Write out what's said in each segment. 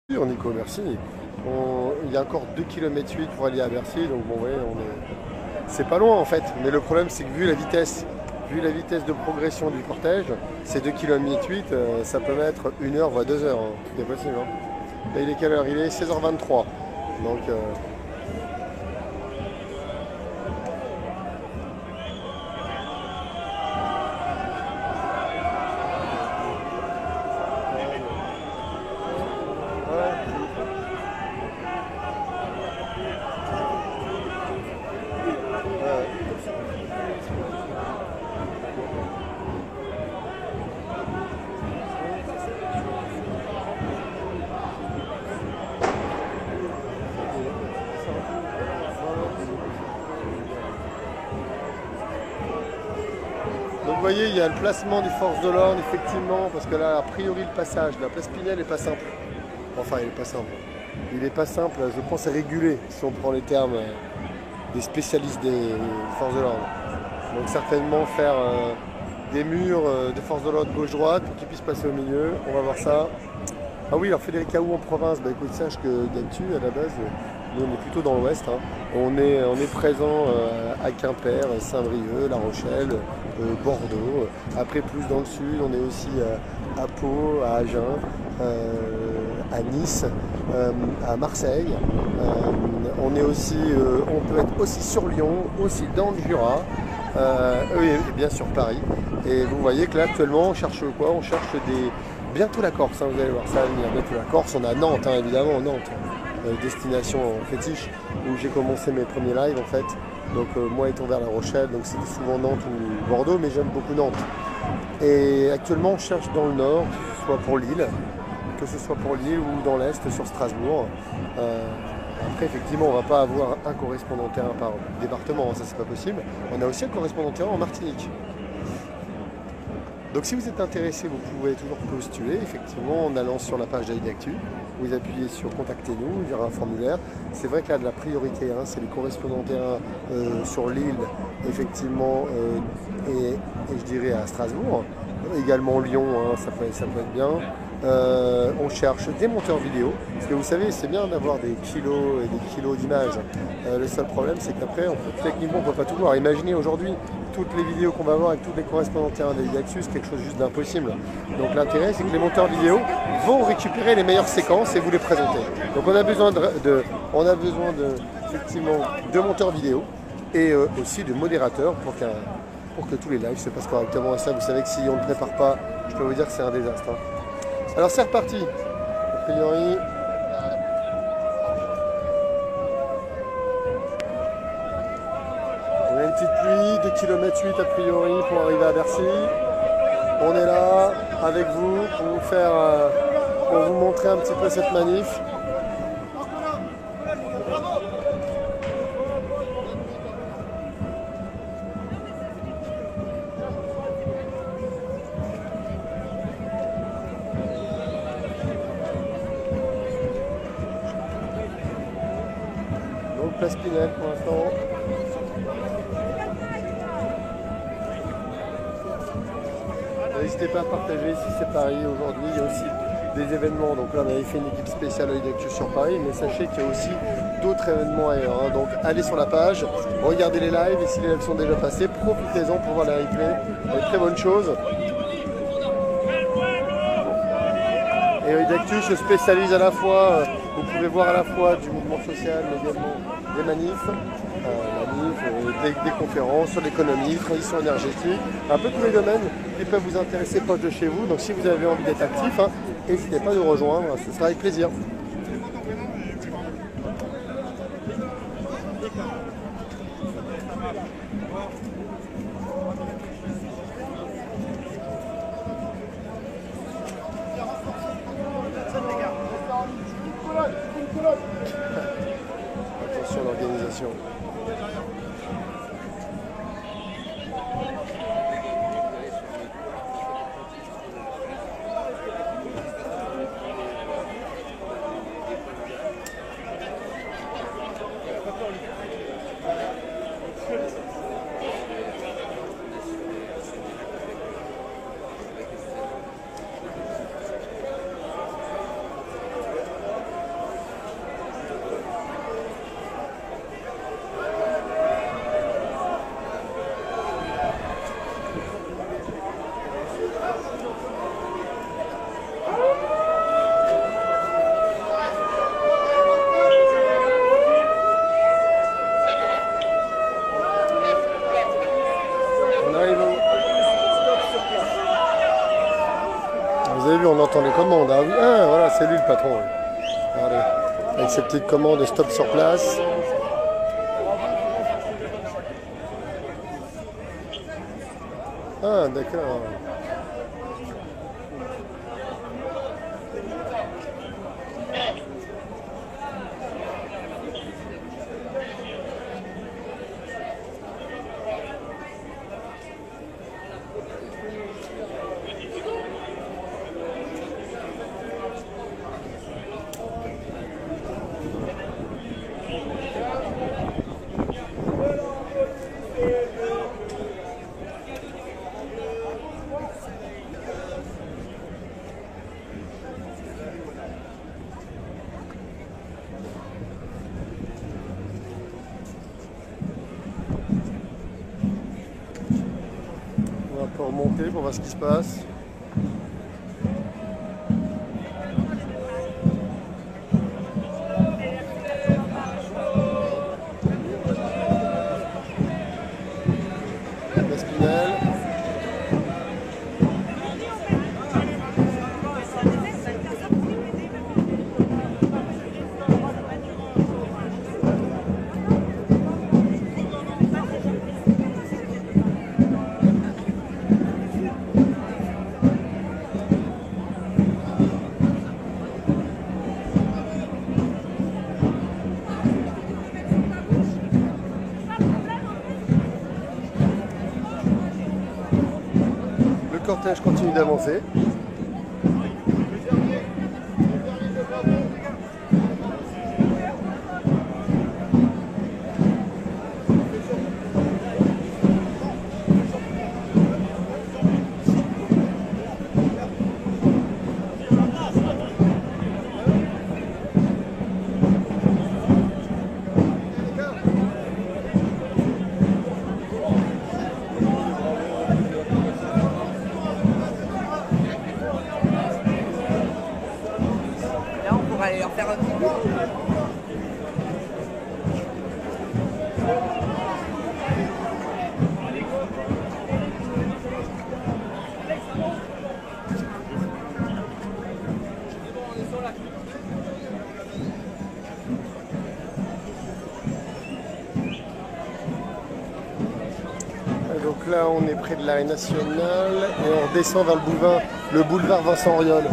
Nico, merci. Il y a encore 2,8 km pour aller à Bercy, donc bon, ouais, c'est pas loin en fait. Mais le problème, c'est que vu la vitesse de progression du cortège, ces 2,8 km, ça peut mettre 1 heure, voire 2 heures. Hein. C'est possible. Hein. Là, il est quelle heure? Il est 16h23. Donc, donc vous voyez, il y a le placement des forces de l'ordre, effectivement, parce que là, a priori, le passage, la place Pinel n'est pas simple. Enfin, il n'est pas simple. Il n'est pas simple, je pense, à réguler, si on prend les termes des spécialistes des forces de l'ordre. Donc certainement faire des murs de forces de l'ordre gauche-droite pour qu'ils puissent passer au milieu. On va voir ça. Ah oui, alors Frédéric Aou en province, bah écoute, sache que d'actu, à la base, nous on est plutôt dans l'ouest. Hein. On est présent à Quimper, Saint-Brieuc, La Rochelle, Bordeaux. Après, plus dans le sud, on est aussi à Pau, à Agen, à Nice, à Marseille. On est aussi, on peut être aussi sur Lyon, aussi dans le Jura, et bien sûr Paris. Et vous voyez que là actuellement on cherche quoi? On cherche bientôt la Corse, hein, vous allez voir ça venir, bientôt la Corse. On a Nantes, hein, évidemment, Nantes, destination fétiche, où j'ai commencé mes premiers lives en fait. Donc moi étant vers La Rochelle, donc c'était souvent Nantes ou Bordeaux, mais j'aime beaucoup Nantes. Et actuellement on cherche dans le nord, que ce soit pour Lille ou dans l'est sur Strasbourg. Après, effectivement, on ne va pas avoir un correspondant terrain par département, ça c'est pas possible. On a aussi un correspondant terrain en Martinique. Donc si vous êtes intéressé, vous pouvez toujours postuler, effectivement, en allant sur la page d'AIDActu. Vous appuyez sur Contactez-nous, il y aura un formulaire. C'est vrai qu'il y a de la priorité, hein, c'est les correspondants terrain sur l'île, effectivement, et je dirais à Strasbourg. Également Lyon, hein, ça peut être bien. On cherche des monteurs vidéo, parce que vous savez, c'est bien d'avoir des kilos et des kilos d'images. Le seul problème, c'est qu'après, techniquement, on ne peut pas tout voir. Imaginez aujourd'hui toutes les vidéos qu'on va voir avec tous les correspondants terrain d'Aidactu, c'est quelque chose juste d'impossible. Donc l'intérêt, c'est que les monteurs vidéo vont récupérer les meilleures séquences et vous les présenter. Donc on a besoin effectivement, de monteurs vidéo et aussi de modérateurs pour que tous les lives se passent correctement. Et ça, vous savez que si on ne le prépare pas, je peux vous dire que c'est un désastre. Hein. Alors c'est reparti. A priori, on a une petite pluie, 2,8 km a priori pour arriver à Bercy. On est là avec vous pour vous montrer un petit peu cette manif. Donc place Pinel pour l'instant. N'hésitez pas à partager si c'est Paris aujourd'hui. Il y a aussi des événements. Donc là, on avait fait une équipe spéciale AIDActu sur Paris, mais sachez qu'il y a aussi d'autres événements ailleurs. Hein. Donc allez sur la page, regardez les lives et si les lives sont déjà passés, profitez-en pour voir les replays. Des très bonnes choses. Et AIDActu se spécialise à la fois, vous pouvez voir à la fois du mouvement social, mais également des manifs, des conférences sur l'économie, transition énergétique, un peu tous les domaines qui peuvent vous intéresser proche de chez vous. Donc si vous avez envie d'être actif, hein, n'hésitez pas à nous rejoindre, ce sera avec plaisir. Attention à l'organisation. on entend les commandes. Ah oui, ah, voilà, c'est lui le patron. Oui. Regardez, avec ses petites commandes, stop sur place. Ah, d'accord. On va un peu remonter pour voir ce qui se passe. Place Pinel. Le cortège continue d'avancer. Aller leur faire un petit peu. Donc là, on est près de l'arène nationale et on redescend vers le boulevard Vincent Auriol.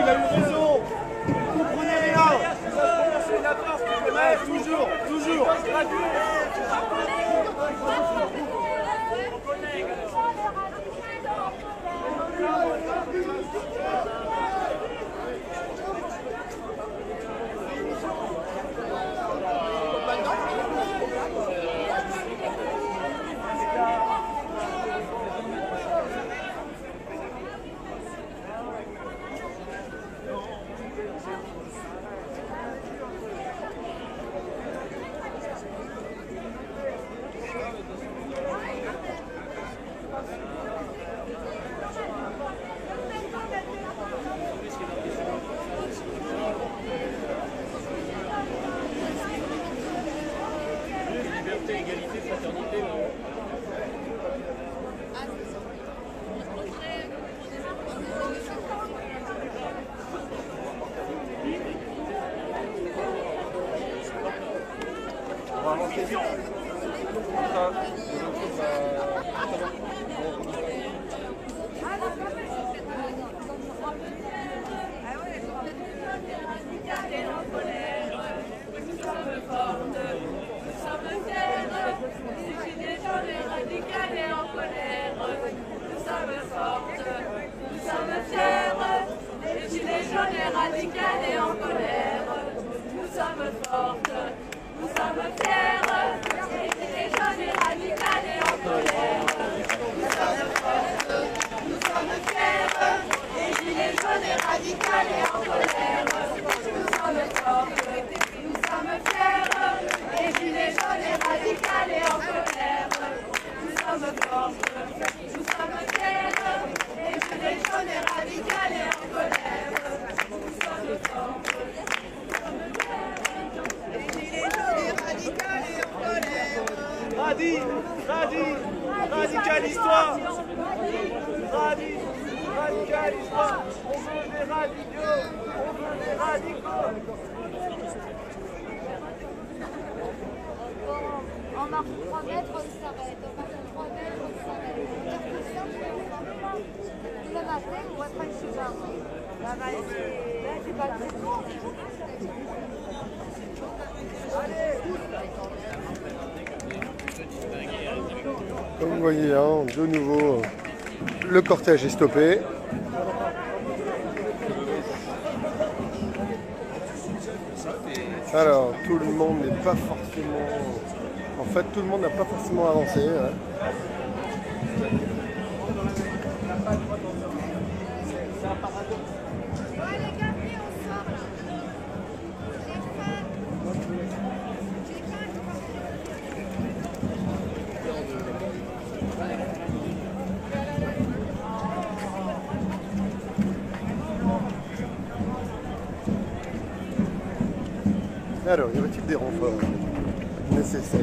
Il a eu raison. Vous prenez rien. C'est la place. Toujours, toujours. Égalité, fraternité. On va avancer vite. Radicales et en colère, nous sommes fortes, nous sommes fiers, les gilets jaunes et radicales et en colère, nous sommes fortes, nous sommes fiers, les gilets jaunes et radicales et en colère, nous sommes fortes, nous sommes fiers, les gilets jaunes et radicales et en colère, nous sommes fortes, nous sommes fiers, les gilets jaunes et radicales et en colère. Les gilets jaunes et radicales et en colère. radicalise-toi. Radicalise-toi. On veut des radicaux. On veut des radicaux. On marche 3 mètres, on s'arrête. On marche 3 mètres, on s'arrête. Le matin, on va être un cheval. Là, c'est pas très bon. Comme vous voyez, hein, de nouveau, le cortège est stoppé. Alors, tout le monde n'est pas forcément... En fait, tout le monde n'a pas forcément avancé. Hein. Alors, y aurait-il des renforts nécessaires?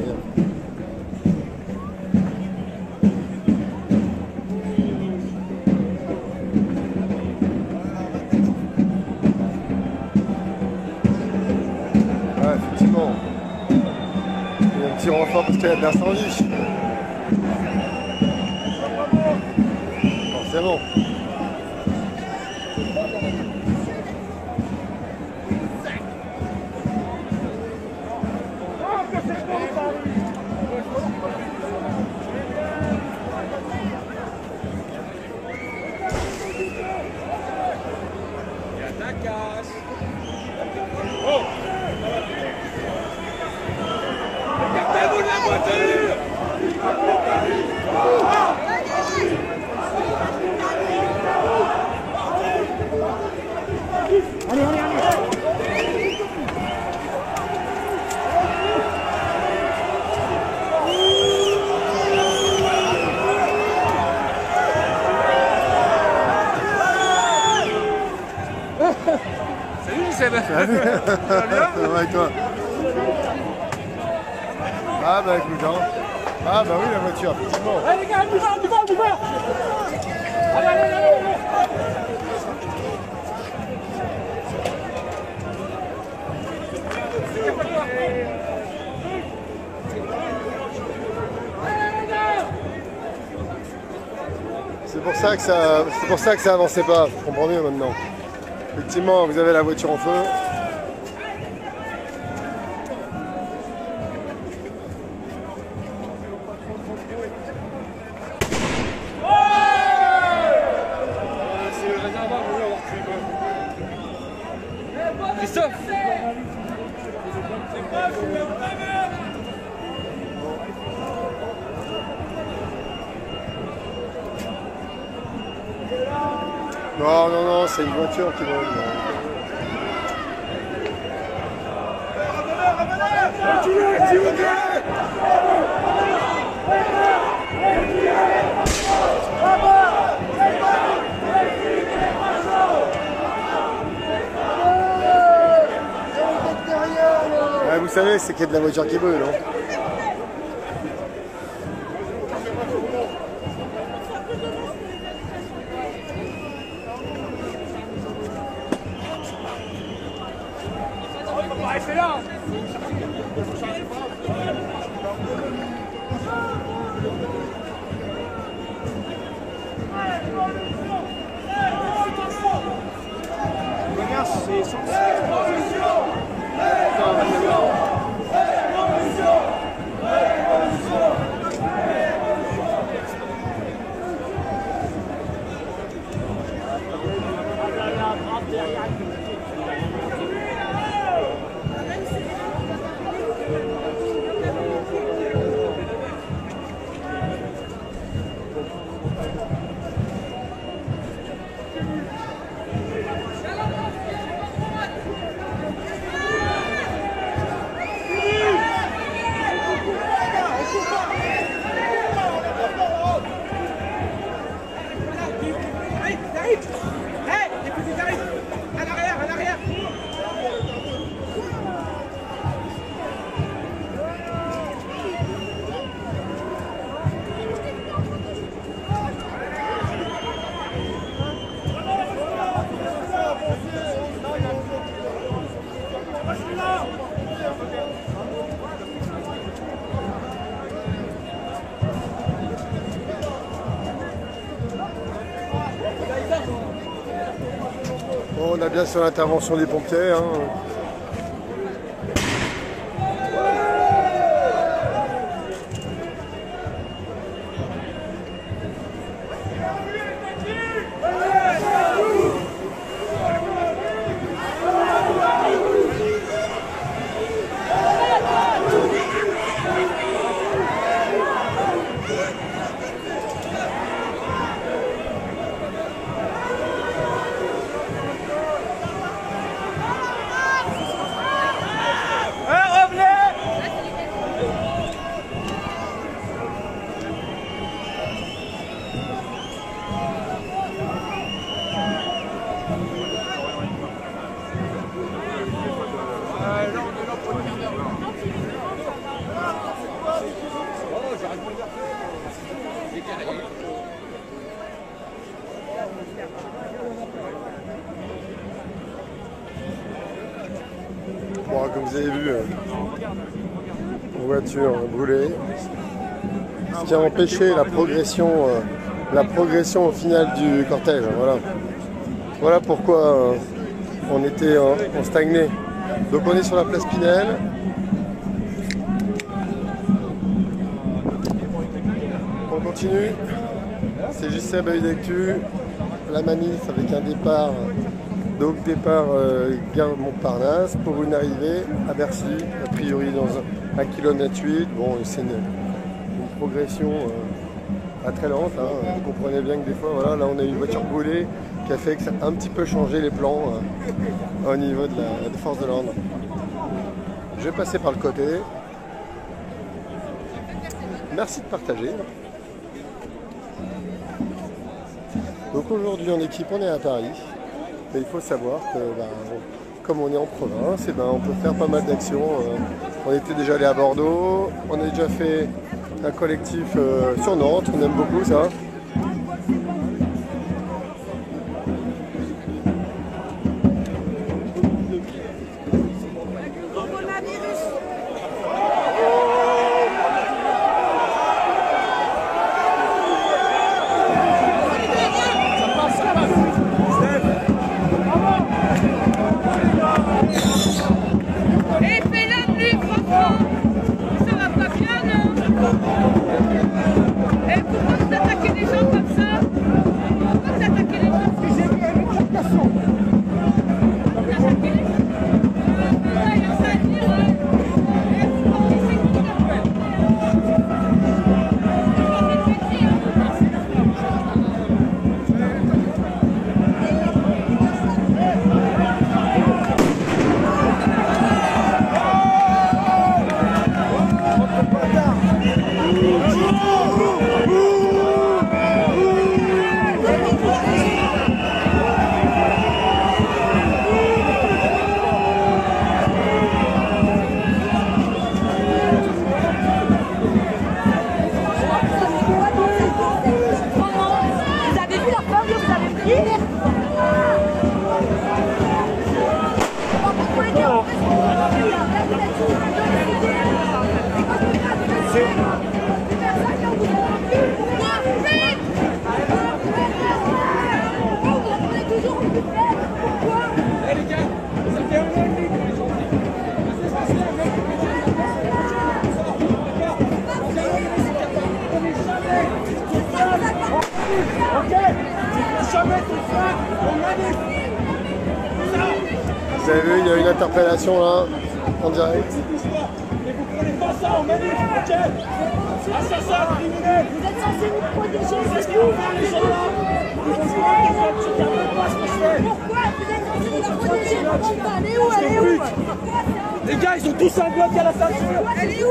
Ah, effectivement. Il y a un petit renfort parce qu'il y a de l'incendie. Forcément. Gardez-vous de la voiture. Salut Seb. Ça va et toi? Ah bah écoute, hein. Ah bah oui, la voiture, effectivement. Allez les gars, du vent. Allez. C'est pour ça que ça avançait pas, je comprends mieux maintenant. Effectivement, vous avez la voiture en feu. C'est le réservoir, on va avoir tué quoi. Christophe. C'est pas Non, c'est une voiture qui vole. Ouais, vous savez, c'est qu'il y a de la voiture qui brûle. Hein. Restez là. Regarde, c'est censé. Bon, on a bien sûr l'intervention des pompiers. Hein. Bon, comme vous avez vu, voiture brûlée, ce qui a empêché la progression au final du cortège. Voilà pourquoi on stagnait. Donc on est sur la place Pinel. On continue. C'est JCB d'actu. La manif avec un départ. Donc départ gare Montparnasse pour une arrivée à Bercy, a priori dans 1,8 km. Bon, c'est une progression pas très lente. Hein. Vous comprenez bien que des fois, voilà, là on a une voiture brûlée qui a fait que ça a un petit peu changé les plans au niveau de la force de l'ordre. Je vais passer par le côté. Merci de partager. Donc aujourd'hui en équipe, on est à Paris. Mais il faut savoir que comme on est en province, on peut faire pas mal d'actions. On était déjà allé à Bordeaux, on a déjà fait un collectif sur Nantes, on aime beaucoup ça. Vous avez vu, il y a une interpellation là, en direct. Mais vous prenez pas ça en manif, ok? Assassin, criminel! Vous êtes censé nous protéger, C'est ce que vous faites, les gens là! Vous êtes pas ce que je fais! Pourquoi vous êtes censé nous protéger? Elle est où? Elle est où? Les gars, ils sont tous en bloc à la ceinture! Elle est où?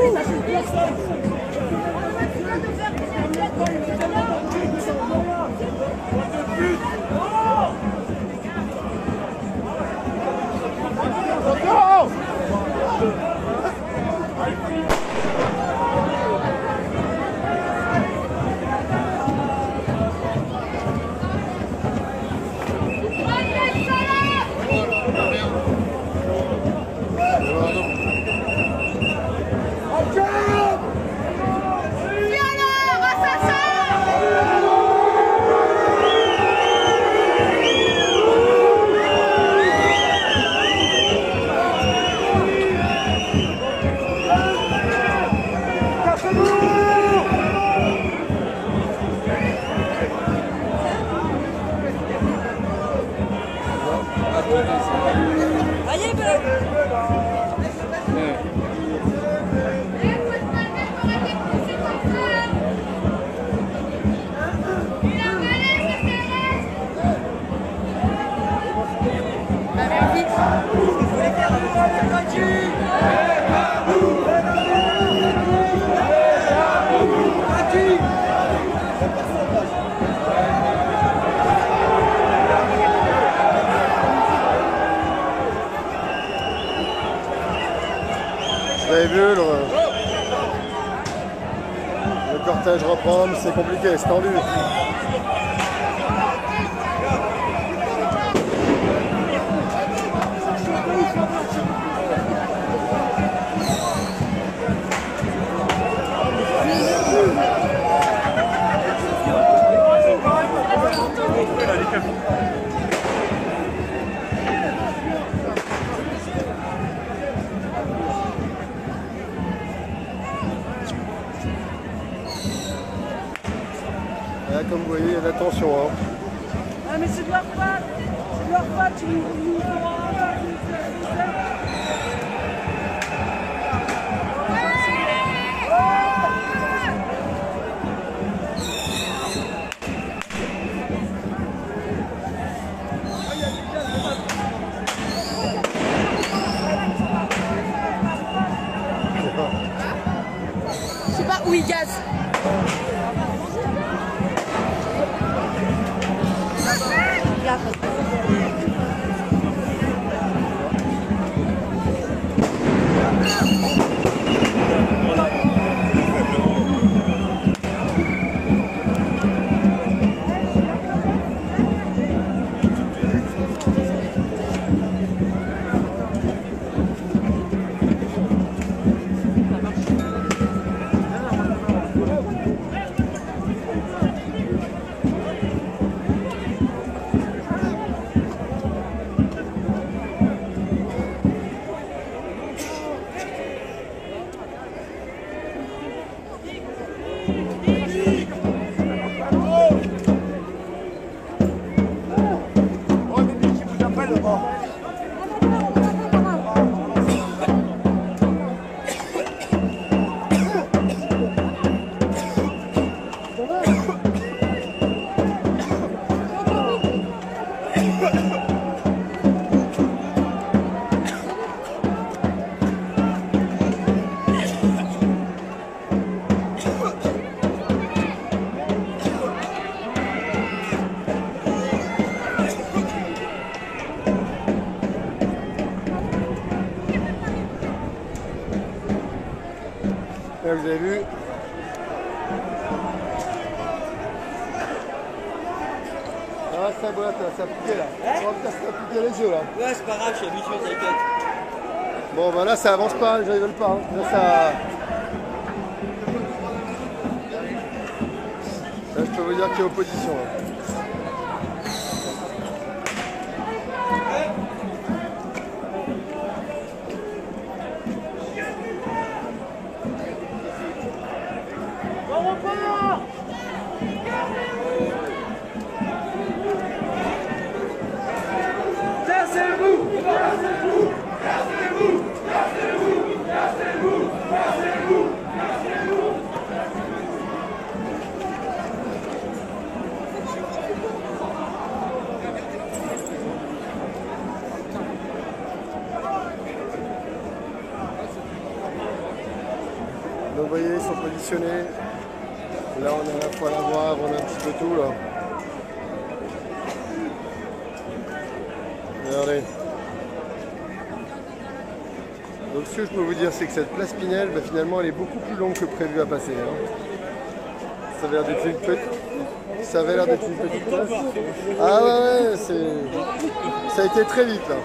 Vous avez vu, le cortège reprend, mais c'est compliqué, c'est tendu. Là, comme vous voyez, il y a de la tension. Hein. Ah mais c'est de leur faute. C'est de leur faute. Ils nous font Je sais pas où ils gazent. Là, vous avez vu. Ah, ça boite, ça a piqué là. Oh putain, ça a piqué les yeux là. Ouais, c'est pas grave, je suis habitué, t'inquiète. Bon, bah là, ça avance pas, ils veulent pas. Hein. Là, ça, je peux vous dire qu'il y a opposition. Hein. Donc vous voyez, ils sont positionnés. Là, on a à la fois la voie, on a un petit peu tout là. Regardez. Donc ce que je peux vous dire, c'est que cette place Pinel, bah, finalement, elle est beaucoup plus longue que prévu à passer. Hein. Ça avait l'air d'être une petite. Ça avait l'air d'être une petite place. Ah ouais, ça a été très vite là.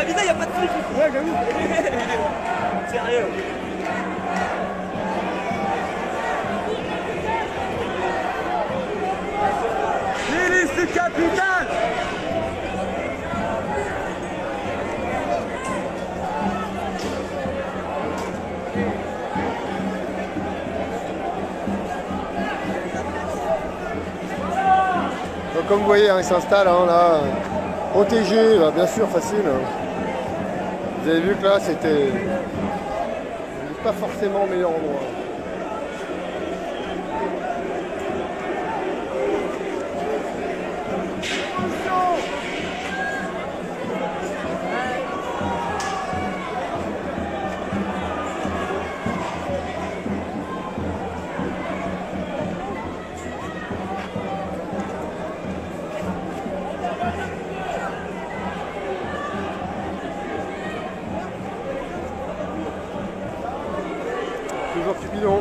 Visa, il n'y a pas de flic. Ouais, j'avoue. Sérieux. Milice du capital. Donc comme vous voyez, hein, il s'installe hein, là, protégé, bah, bien sûr, facile. Vous avez vu que là, c'était pas forcément au meilleur endroit. Toujours Cupidon.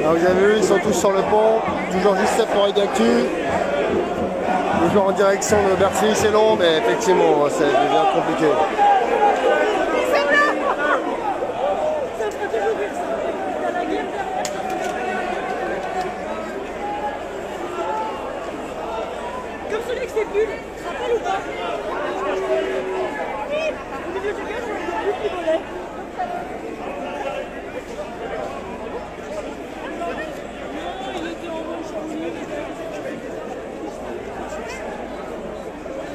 Alors vous avez vu, ils sont tous sur le pont, toujours juste 7 pour d'actu. Toujours en direction de Bercy, c'est long, mais effectivement, ça devient compliqué. Comme celui avec ses bulles, tu te rappelles ou pas? Au milieu du gars, je vois une bulle qui volait.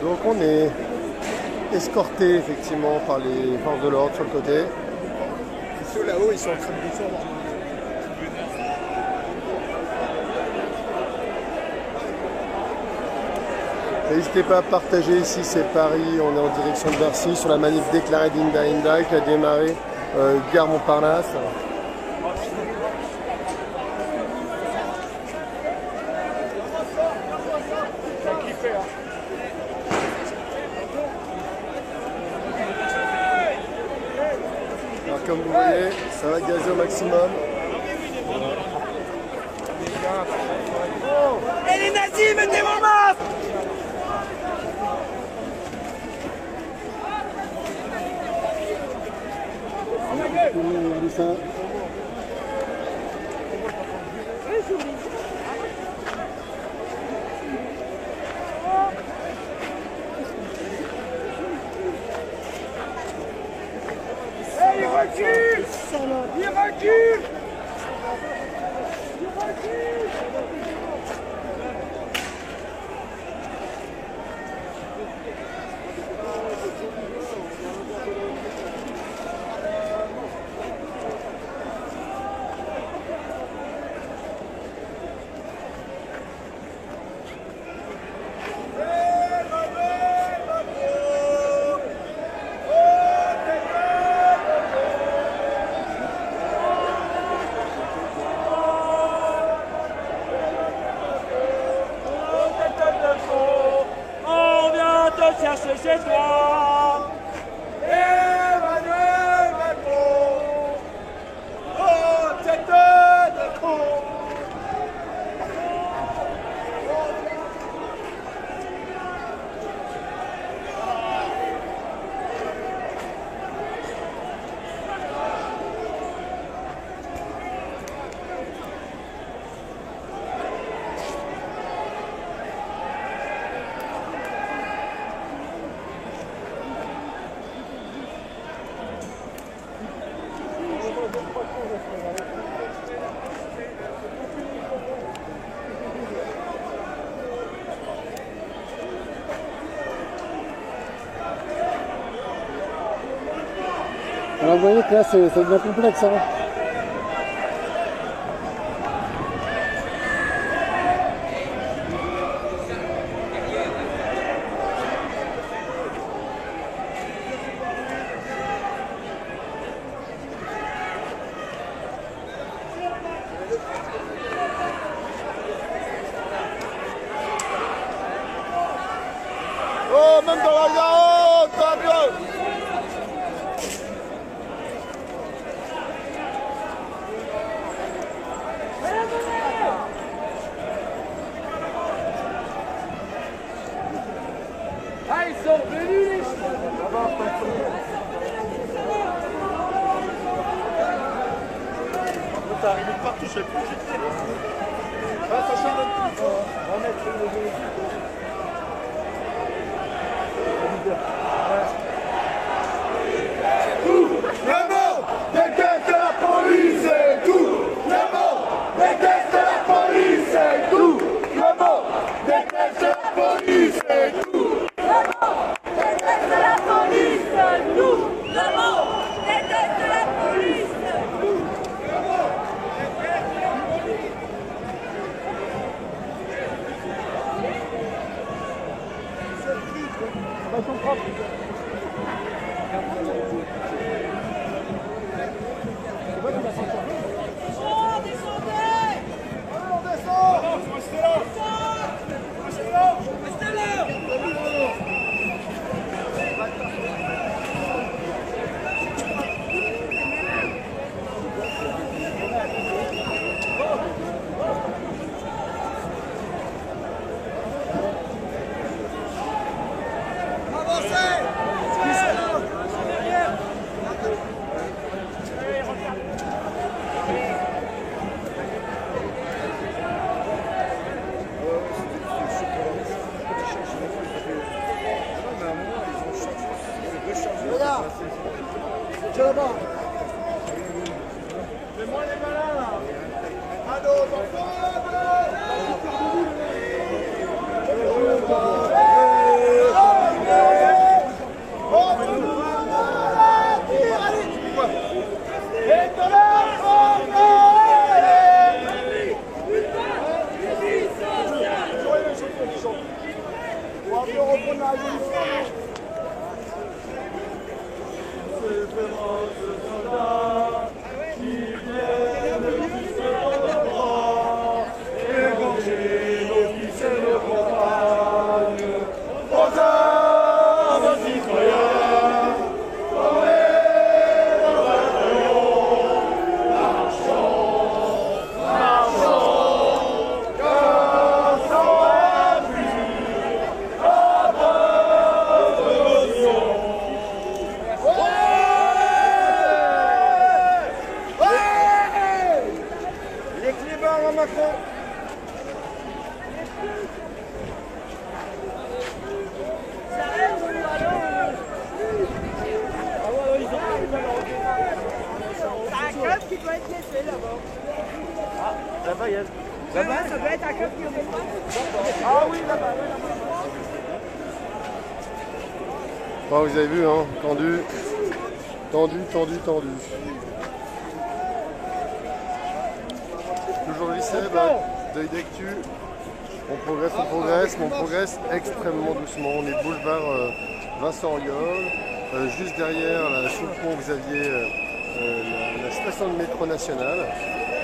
Donc on est escorté effectivement par les forces de l'ordre sur le côté. Ceux là-haut, ils sont en train de descendre. N'hésitez pas à partager, ici c'est Paris, on est en direction de Bercy sur la manif déclarée d'Inda qui a démarré gare Montparnasse. Alors comme vous voyez, ça va gazer au maximum. Et les nazis, mettez vos masques! Il recule! Il recule! Alors vous voyez que là, ça devient complexe. Hein. Oh, même dans la gare, t'as bien. Ah, ils sont venus les T'es arrivé de partout, je sais plus où j'étais. Attention, on va mettre le le monde déteste la police et tout. Le monde déteste la police et tout. Le monde déteste la police et tout. Déteste la police, nous, le monde déteste la police. Fais-moi les malins là. Allô, qui doit être laissé là-bas. Ah, là-bas, il y a... Là-bas, ça doit être un club qui est pas. Ah oui, là-bas. Bon, vous avez vu, hein, tendu. Toujours Seb, d'œil d'actu. On progresse, mais on progresse extrêmement doucement. On est boulevard Vincent Auriol. Juste derrière, là, sous le pont, vous aviez la station de métro nationale.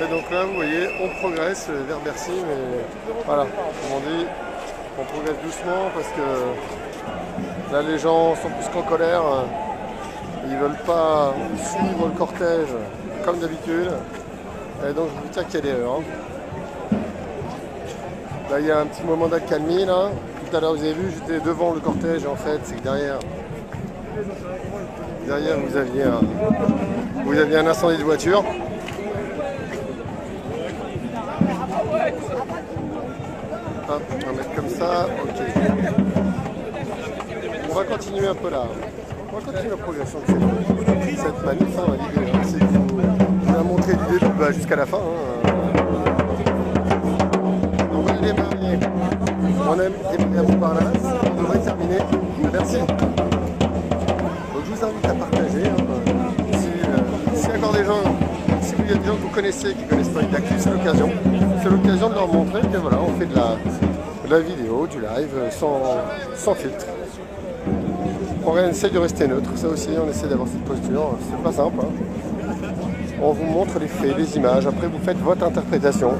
Et donc là, vous voyez, on progresse vers Bercy, mais voilà, comme on dit, on progresse doucement parce que là, les gens sont plus qu'en colère. Ils veulent pas suivre le cortège comme d'habitude. Et donc, je vous tiens qu'il y a des heures. Là, il y a un petit moment d'accalmie, là. Tout à l'heure, vous avez vu, j'étais devant le cortège, en fait, c'est que derrière, vous aviez un incendie de voiture. Hop, on va mettre comme ça, ok. On va continuer un peu là. On va continuer la progression de cette manif, hein, l'idée, hein, c'est de vous la montrer du début jusqu'à la fin. Hein. On va le démarrer. On aime démarrer à Montparnasse. On devrait terminer. Merci. Donc je vous invite à partager. Hein. Si y a des gens que vous connaissez qui connaissent pas une actu, c'est l'occasion. C'est l'occasion de leur montrer que voilà, on fait de la vidéo, du live, sans filtre. On essaie de rester neutre, ça aussi, on essaie d'avoir cette posture, c'est pas simple. Hein. On vous montre les faits, les images, après vous faites votre interprétation.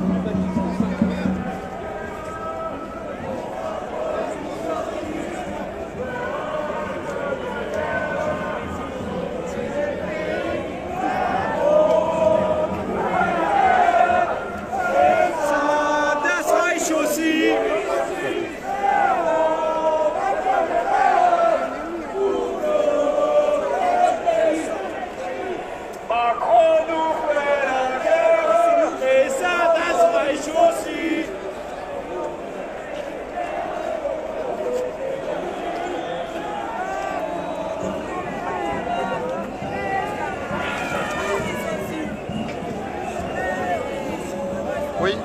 Oui.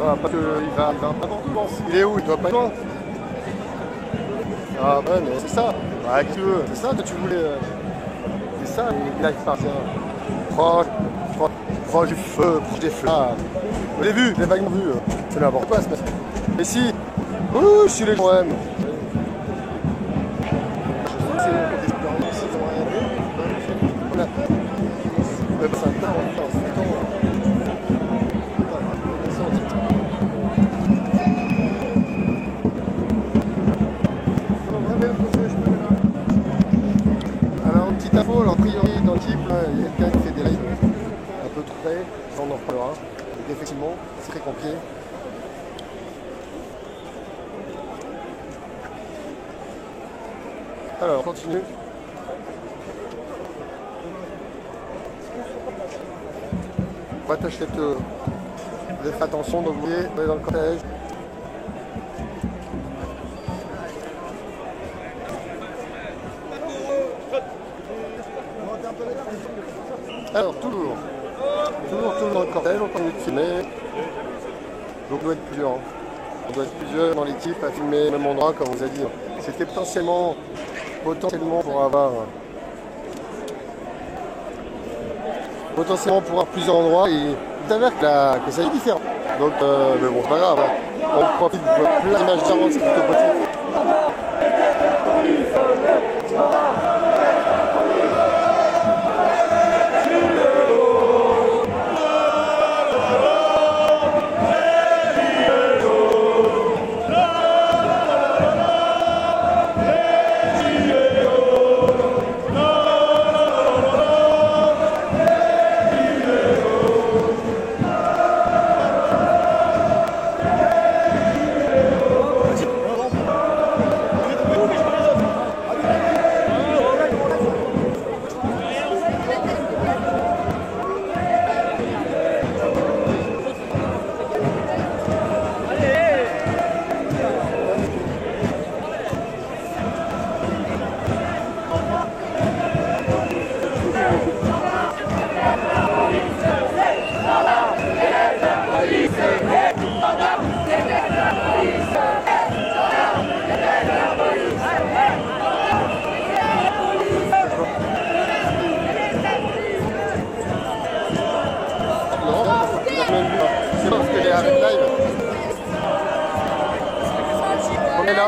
Ah, parce qu'il va pas n'importe où, il est où? Il doit pas être loin. Ah ouais, mais c'est ça. Ah, que tu veux. C'est ça que tu voulais. C'est ça, les lives parisiens. Proche du feu, proche des feux. Ah, vous l'avez vu, les vaguement vu. C'est n'importe quoi, ce mec. Et si. Ouh, je suis les gens aiment. Alors, petite info, alors, a priori dans l'équipe, il y a quelqu'un qui fait des lives un peu trop près, ça on en reparlera. Donc effectivement, c'est très compliqué. Alors, on continue. On va attacher vous faites attention, donc vous voyez, on est dans le cortège. Alors, toujours dans le cortège, on continue de filmer. Donc on doit être plusieurs. On doit être plusieurs dans l'équipe à filmer au même endroit, comme on vous a dit. C'était potentiellement pour avoir plusieurs endroits. Et il s'avère que ça est différent. Donc, mais bon, c'est pas grave. On profite de plein d'images différentes, c'est plutôt possible. C'est parce qu'elle est avec live. On est là.